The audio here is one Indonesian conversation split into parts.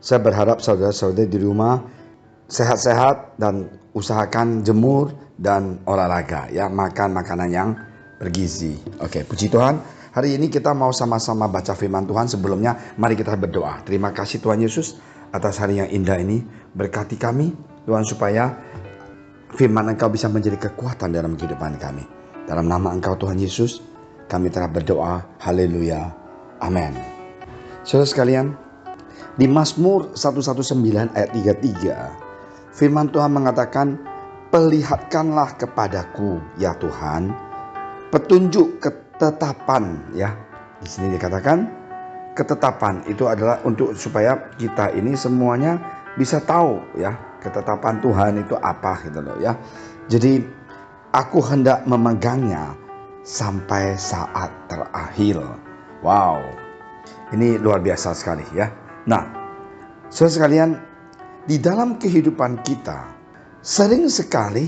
Saya berharap saudara-saudara di rumah sehat-sehat dan usahakan jemur dan olahraga, ya, makan makanan yang bergizi. Oke, puji Tuhan. Hari ini kita mau sama-sama baca firman Tuhan. Sebelumnya mari kita berdoa. Terima kasih Tuhan Yesus atas hari yang indah ini. Berkati kami Tuhan supaya firman Engkau bisa menjadi kekuatan dalam kehidupan kami. Dalam nama Engkau Tuhan Yesus kami telah berdoa. Haleluya. Amin. Saudara sekalian, di Mazmur 119 ayat 33, firman Tuhan mengatakan, "Perlihatkanlah kepadaku ya Tuhan petunjuk ketetapan." Ya, di sini dikatakan ketetapan itu adalah untuk supaya kita ini semuanya bisa tahu, ya, ketetapan Tuhan itu apa gitu loh, ya. Jadi aku hendak memegangnya sampai saat terakhir. Wow, ini luar biasa sekali, ya. Nah, saudara sekalian, di dalam kehidupan kita sering sekali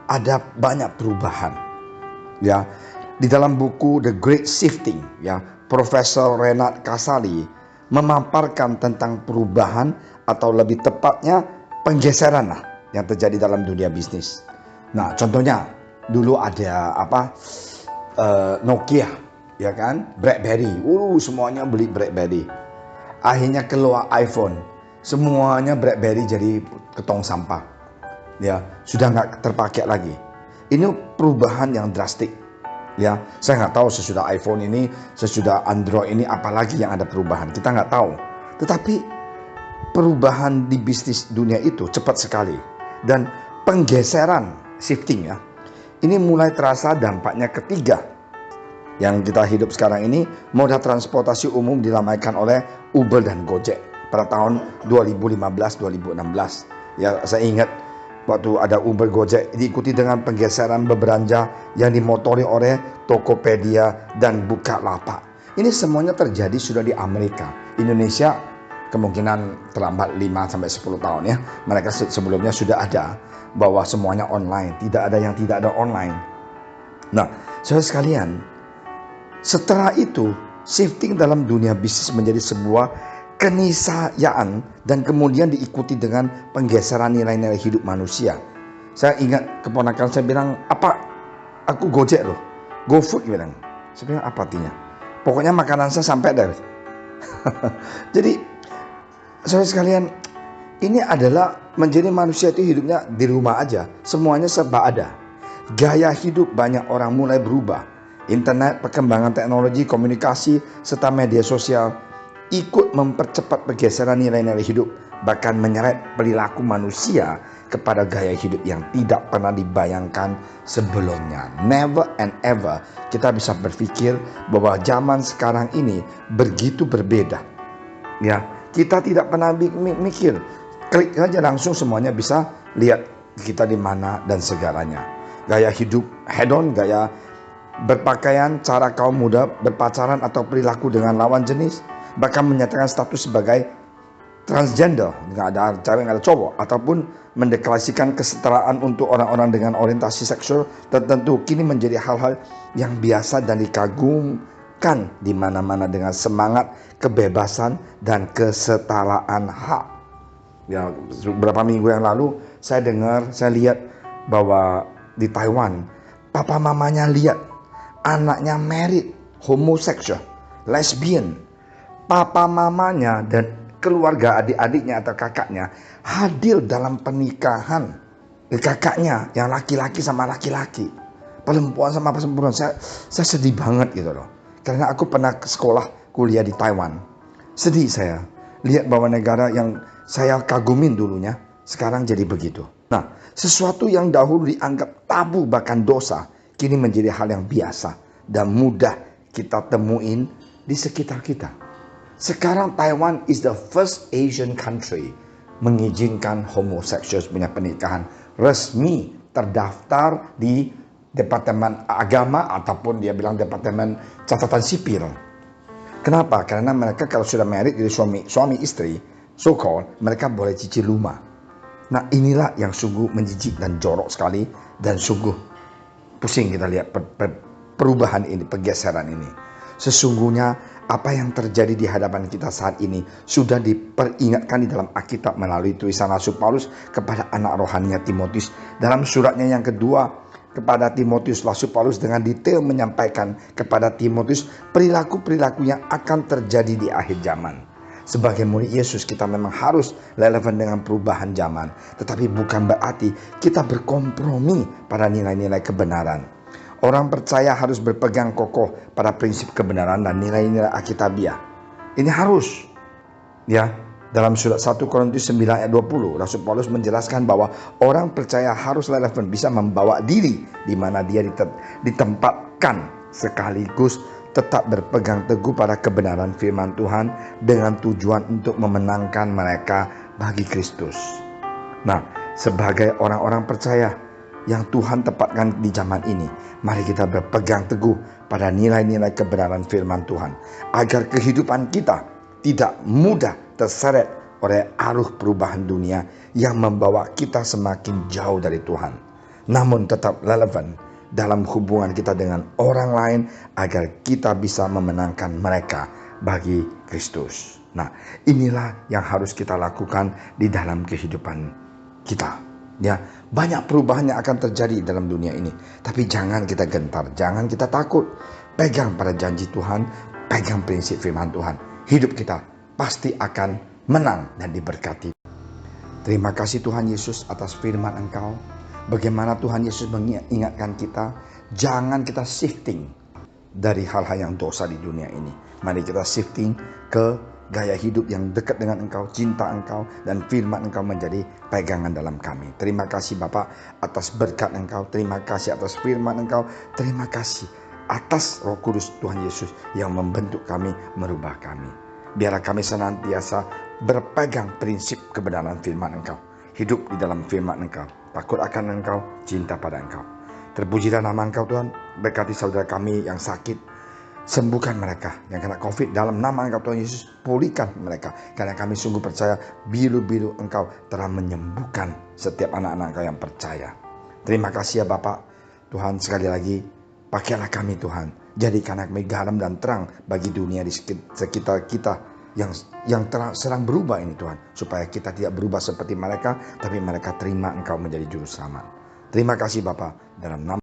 ada banyak perubahan. Ya, di dalam buku The Great Shifting, ya, Profesor Renat Kasali memaparkan tentang perubahan atau lebih tepatnya penggeseran lah yang terjadi dalam dunia bisnis. Nah, contohnya dulu ada Nokia, ya kan, BlackBerry. Semuanya beli BlackBerry. Akhirnya keluar iPhone, semuanya BlackBerry jadi ketong sampah, ya, sudah nggak terpakai lagi. Ini perubahan yang drastik, ya. Saya nggak tahu sesudah iPhone ini, sesudah Android ini, apalagi yang ada perubahan, kita nggak tahu. Tetapi perubahan di bisnis dunia itu cepat sekali, dan penggeseran, shifting, ya, ini mulai terasa dampaknya ketiga. Yang kita hidup sekarang ini, moda transportasi umum diramaikan oleh Uber dan Gojek pada tahun 2015-2016. Ya, saya ingat waktu ada Uber Gojek diikuti dengan penggeseran berbelanja yang dimotori oleh Tokopedia dan Bukalapak. Ini semuanya terjadi sudah di Amerika. Indonesia kemungkinan terlambat 5-10 tahun, ya. Mereka sebelumnya sudah ada bahwa semuanya online, tidak ada yang tidak ada online. Nah, saudara sekalian, setelah itu, shifting dalam dunia bisnis menjadi sebuah keniscayaan dan kemudian diikuti dengan penggeseran nilai-nilai hidup manusia. Saya ingat keponakan saya bilang, "Apa? Aku Gojek loh. GoFood," bilang. Saya bilang, "Apa artinya?" Pokoknya makanan saya sampai dari. Jadi, saudara sekalian, ini adalah menjadi manusia itu hidupnya di rumah aja. Semuanya serba ada. Gaya hidup banyak orang mulai berubah. Internet, perkembangan teknologi, komunikasi, serta media sosial ikut mempercepat pergeseran nilai-nilai hidup, bahkan menyeret perilaku manusia kepada gaya hidup yang tidak pernah dibayangkan sebelumnya. Never and ever kita bisa berpikir bahwa zaman sekarang ini begitu berbeda. Ya, kita tidak pernah mikir, klik aja langsung semuanya bisa lihat kita di mana dan segalanya. Gaya hidup hedon, gaya berpakaian, cara kaum muda berpacaran atau perilaku dengan lawan jenis, bahkan menyatakan status sebagai transgender, nggak ada cewek nggak ada cowok, ataupun mendeklarasikan kesetaraan untuk orang-orang dengan orientasi seksual tertentu kini menjadi hal-hal yang biasa dan dikagumkan di mana-mana dengan semangat kebebasan dan kesetaraan hak. Ya, beberapa minggu yang lalu saya lihat bahwa di Taiwan, papa mamanya lihat anaknya married, homoseksual, lesbian. Papa mamanya dan keluarga adik-adiknya atau kakaknya hadir dalam pernikahan kakaknya yang laki-laki sama laki-laki, perempuan sama perempuan. Saya sedih banget gitu loh, karena aku pernah sekolah kuliah di Taiwan. Sedih saya lihat bahwa negara yang saya kagumin dulunya sekarang jadi begitu. Nah, sesuatu yang dahulu dianggap tabu bahkan dosa kini menjadi hal yang biasa dan mudah kita temuin di sekitar kita. Sekarang Taiwan is the first Asian country mengizinkan homoseksual punya pernikahan resmi, terdaftar di Departemen Agama ataupun dia bilang Departemen Catatan Sipil. Kenapa? Karena mereka kalau sudah married jadi suami istri, so called, mereka boleh cicil rumah. Nah, inilah yang sungguh menjijik dan jorok sekali, dan sungguh pusing kita lihat perubahan ini, pergeseran ini. Sesungguhnya Apa yang terjadi di hadapan kita saat ini sudah diperingatkan di dalam Alkitab melalui tulisan Rasul Paulus kepada anak rohaninya Timotius. Dalam suratnya yang kedua kepada Timotius, Rasul Paulus dengan detail menyampaikan kepada Timotius perilaku-perilaku yang akan terjadi di akhir zaman. Sebagai murid Yesus, kita memang harus relevan dengan perubahan zaman, tetapi bukan berarti kita berkompromi pada nilai-nilai kebenaran. Orang percaya harus berpegang kokoh pada prinsip kebenaran dan nilai-nilai Alkitabiah. Ini harus, ya. Dalam surat 1 Korintus 9 ayat 20, Rasul Paulus menjelaskan bahwa orang percaya harus relevan, bisa membawa diri di mana dia ditempatkan, sekaligus tetap berpegang teguh pada kebenaran firman Tuhan dengan tujuan untuk memenangkan mereka bagi Kristus. Nah, sebagai orang-orang percaya yang Tuhan tempatkan di zaman ini, mari kita berpegang teguh pada nilai-nilai kebenaran firman Tuhan, agar kehidupan kita tidak mudah terseret oleh arus perubahan dunia yang membawa kita semakin jauh dari Tuhan, namun tetap relevan dalam hubungan kita dengan orang lain agar kita bisa memenangkan mereka bagi Kristus. Nah, inilah yang harus kita lakukan di dalam kehidupan kita. Ya, banyak perubahan yang akan terjadi dalam dunia ini, tapi jangan kita gentar, jangan kita takut. Pegang pada janji Tuhan, pegang prinsip firman Tuhan. Hidup kita pasti akan menang dan diberkati. Terima kasih Tuhan Yesus atas firman Engkau. Bagaimana Tuhan Yesus mengingatkan kita, jangan kita shifting dari hal-hal yang dosa di dunia ini. Mari kita shifting ke gaya hidup yang dekat dengan Engkau, cinta Engkau, dan firman Engkau menjadi pegangan dalam kami. Terima kasih Bapa atas berkat Engkau, terima kasih atas firman Engkau, terima kasih atas Roh Kudus Tuhan Yesus yang membentuk kami, merubah kami. Biarlah kami senantiasa berpegang prinsip kebenaran firman Engkau, hidup di dalam firman Engkau, takut akan Engkau, cinta pada Engkau. Terpujilah nama Engkau Tuhan, berkati saudara kami yang sakit, sembuhkan mereka yang kena COVID dalam nama Engkau Tuhan Yesus, pulihkan mereka, karena kami sungguh percaya biru-biru Engkau telah menyembuhkan setiap anak-anak Engkau yang percaya. Terima kasih ya Bapak Tuhan, sekali lagi pakailah kami Tuhan, jadikan kami garam dan terang bagi dunia di sekitar kita yang sedang berubah ini Tuhan, supaya kita tidak berubah seperti mereka, tapi mereka terima Engkau menjadi juru selamat. Terima kasih Bapa, dalam nama